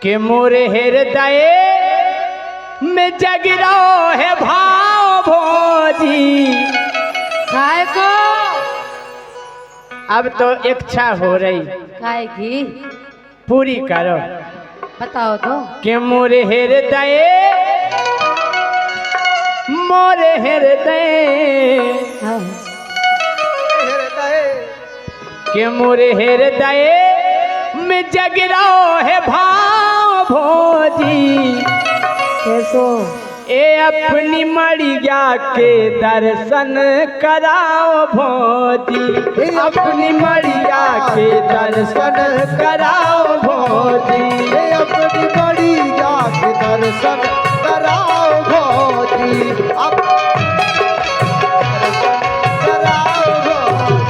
के मोरे हृदय में जग रहो है भाव भोजी। काय को अब तो इच्छा हो रही काय की पूरी करो। बताओ तो। के मोरे हृदय मोरे हृदय हाँ। के मोरे हृदय में जग रहो है भाव भोजी। कैसो ए अपनी मड़िया के दर्शन कराओ भोजी। अपनी मड़िया के दर्शन कराओ भोजी। अपनी मड़िया के दर्शन कराओ भोजी। कराओ भोजी।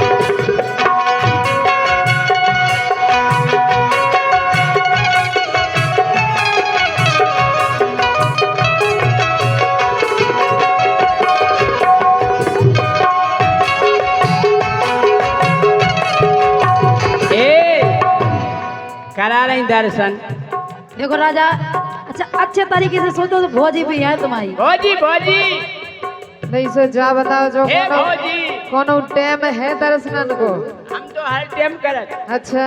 करा रही दर्शन। देखो राजा, अच्छा अच्छे तरीके से सोचो तो भोजी भी है तुम्हारी। भोजी भोजी नहीं सो जा बताओ जो हे भोजी कोनो टाइम है दर्शन को। हम तो हर टाइम करत। अच्छा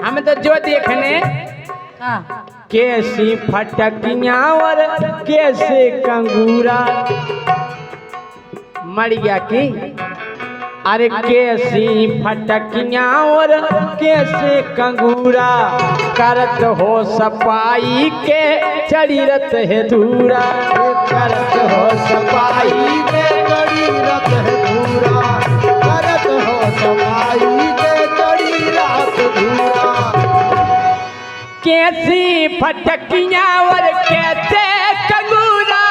हम तो जो देखने हाँ। कैसी फटकियां और कैसे कंगूरा मड़िया की। अरे कैसी फटकियां और कैसे कंगूरा करत हो सपाई के चढ़ीरत है धूरा। करत हो सपाई के चढ़ीरत है धूरा। करत हो सफाई के चढ़ीरत धूरा। कैसी फटकियां और कैसे कंगूरा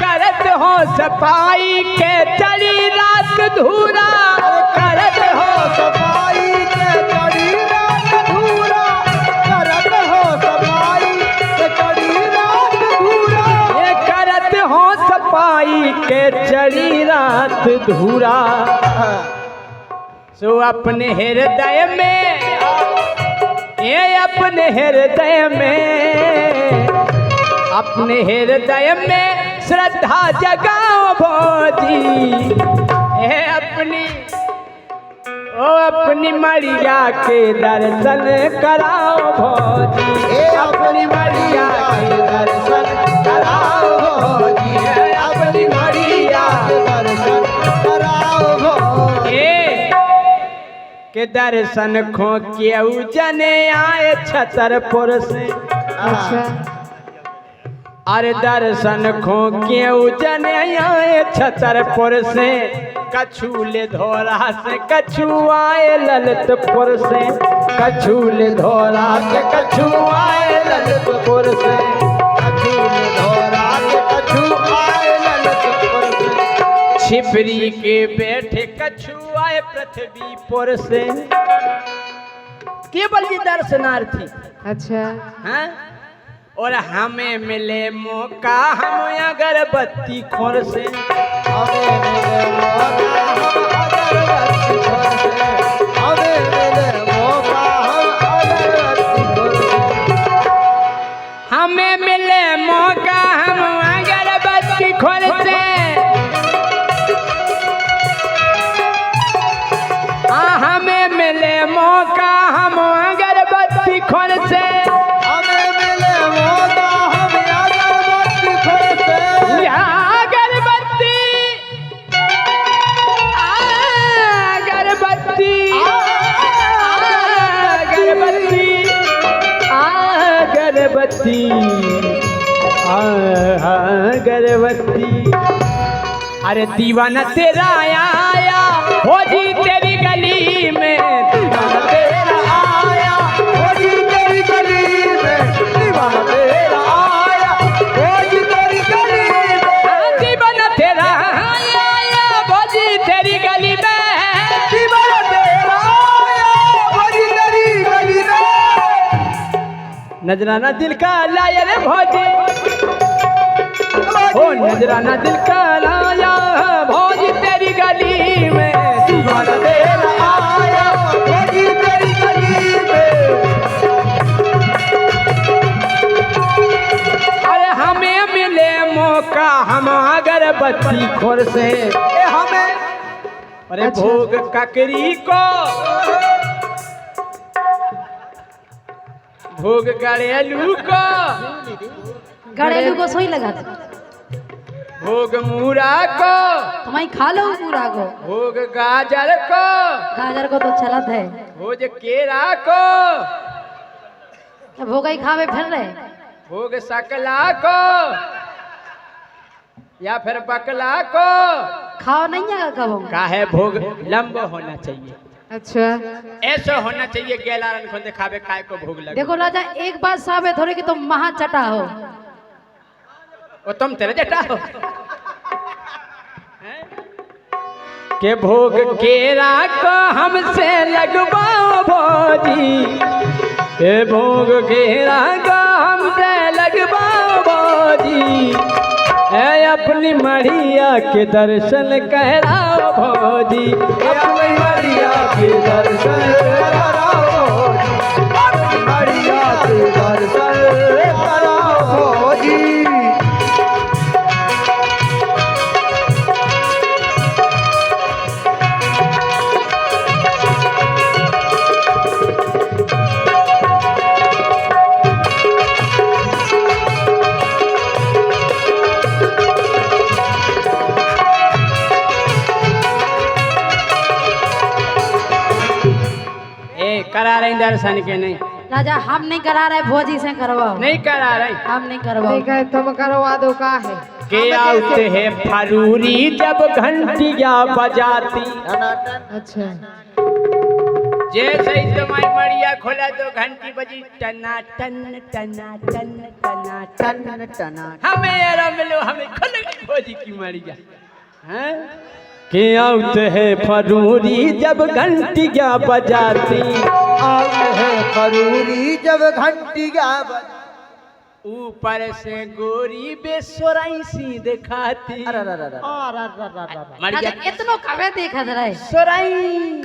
करत हो सफाई के चढ़ी रात धूरा। करत हो सफाई के चढ़ीरत धूरा। करत हो सफाई के चढ़ीरत धूरा। ये करत हो सफाई के चढ़ी रात धूरा। सो अपने हृदय में ये अपने हृदय में अपने हृदय में श्रद्धा जगाओ भोजी। हे अपनी ओ अपनी मड़िया के दर्शन कराओ भोजी। ए अपनी मड़िया के दर्शन कराओ भोजी। ए अपनी मड़िया के दर्शन कराओ भोजी। के दर्शन खो के जने आए छतरपुर से। अच्छा अरे दर्शन खो के जने आए छतरपुर से। कछूले धोरा से कछु आए ललितपुर से। कछूले धोरा से कछु आए ललितपुर से। कछूले धोरा से कछु आए ललितपुर से। छिपरी के बैठे कछु आए पृथ्वीपुर से। केवल ये दर्शनार्थी। अच्छा हाँ? और हमें मिले मौका हम अगरबत्ती खोर से। हमें मिले मौका हम अगरबत्ती खोर से। हमें मिले मौका हम अगरबत्ती खोर से। हमें मिले मौका हम अगरबत्ती खोर से। हमें मिले मौका हम अगरबत्ती खोर से। हमें मिले मौका हम अगरबत्ती खोर से। अगरबत्ती अगरबत्ती अगरबत्ती अगरबत्ती। अरे दीवाना तेरा आया भोजी तेरी गली में। दीवाना तेरा आया भोजी तेरी गली में। दीवाना तेरा आया भोजी तेरी गली में। दीवाना तेरा आया भोजी तेरी गली में। दीवाना तेरा आया भोजी तेरी गली में। नजराना दिल का लाया रे भोजी। ओ नजराना दिल का लाया भोजी तेरी गली में। दीवाना तेरा आया भोजी तेरी गली में। बत्ती खोर से ए हमें अरे अच्छा। भोग ककरी को भोग गड़ेलू को घरेलू को सोई लगा दे भोग मूरा को तुम्हारी खा लो पूरा को भोग गाजर को गाजर को तो चलत है भोज केरा को भोग ही खावे फिर रहे भोग सकला को या फिर बकला को खाओ नहीं है कबो का है भोग लंबा होना चाहिए अच्छा ऐसा होना चाहिए गेलारन को दिखावे काय को भोग लगे देखो राजा एक बात साबित हो रही कि तुम महा चटा हो वो तुम तेरे जटा हो हैं? के भोग केरा को हमसे लगवाओ भोजी के भोग केरा को हमसे लगवाओ भोजी ऐ अपनी मढ़िया के दर्शन कराओ भोजी अपनी मरिया के दर्शन कराओ अपनी मरिया के दर्शन कराओ जी करा रही दर्शन के नहीं राजा हम नहीं करा रहे भोजी से करवाओ नहीं करा रही हम नहीं करवाओ ठीक है तुम करवा दो का है के आते है फरूरी जब घंटिया बजाती अच्छा जैसे ही तुम्हारी मड़िया खोला तो घंटी बजी टना टन टना टन टना टन टन टना हमें रमलो हमें खुल गई भोजी की मड़िया हैं के आते है फरूरी जब घंटिया बजाती आते है फरूरी जब घंटिया ऊपर से गोरी बेसोराई सी दिखाती राजा इतनो कवे देखत रहे सोराई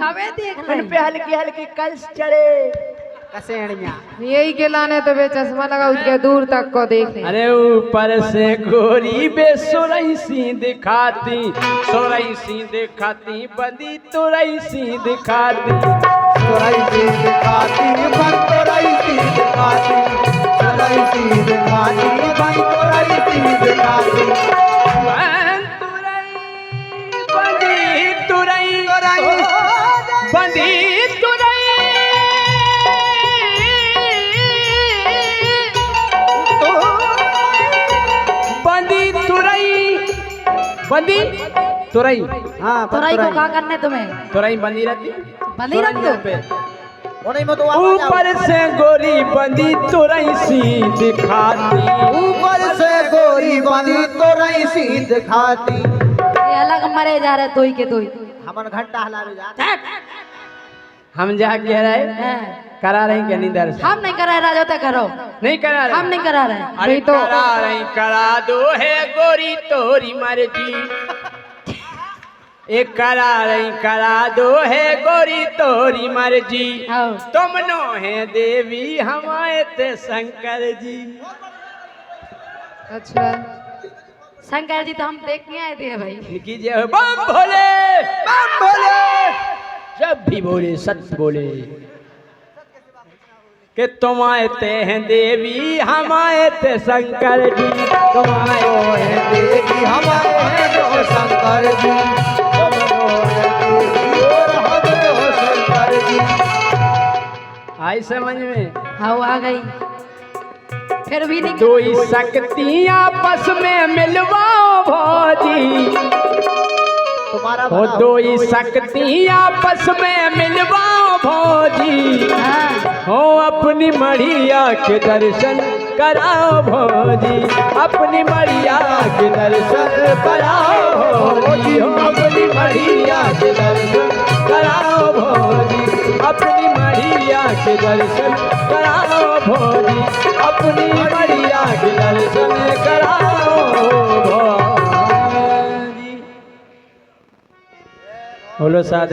कवे देख उन रहे पे हल्की हल्की कल्स चढ़े कसेड़िया यही के लाने तो वे चश्मा लगा उसके दूर तक को देख ले अरे ऊपर से गोरी बेसोरई सी दिखाती सोरई सी दिखाती बंदी तोरई सी दिखाती तोरई सी दिखाती बन तोरई सी दिखाती तोरई सी दिखाती बन तोरई सी दिखाती बंदी तुरई बंदी तुरई बंदी तुरई हाँ तोराई को क्या करने तुम्हें तुरई बंदी रहती बंदी रख दो पे उन्हीं में तो ऊपर से गोरी बंदी तुरई सी दिखाती ऊपर से गोरी बंदी तोरई सी दिखाती ये अलग मरे जा रहे तोई के तोई हमन घंटा हलावे जा हम जा कह रहे हैं। करा रही क्या नहीं दर्शन हम नहीं करा राजा तो करो नहीं करा रहे हम नहीं करा रहे अरे नहीं तो करा रही करा दो है गोरी तोरी मर्जी एक करा रही करा दो है गोरी तोरी मर्जी आओ। तुम नो है देवी हमारे ते शंकर जी अच्छा शंकर जी तो हम देखने आए थे भाई कीजिए बम भोले बम भोले जब भी बोले सत्य बोले कि तुम आते हैं देवी हम आए थे शंकर जी तुम आए तो है देवी हमारे हैं जो शंकर जी तुम तो है देवी और हम जो शंकर जी आई समझ में हाँ आ गई फिर भी नहीं दो ही शक्तियां आपस में मिलवाओ भौजी तुम्हारा हो भला दो ही शक्तियां आपस में मिलवाओ भौजी हाँ हो अपनी मढ़िया के दर्शन कराओ भौजी अपनी मढ़िया के दर्शन कराओ भौजी हो अपनी मढ़िया के दर्शन कराओ भौजी अपनी मढ़िया के दर्शन कराओ भौजी अपनी मढ़िया के दर्शन कराओ भौजी बोलो साधना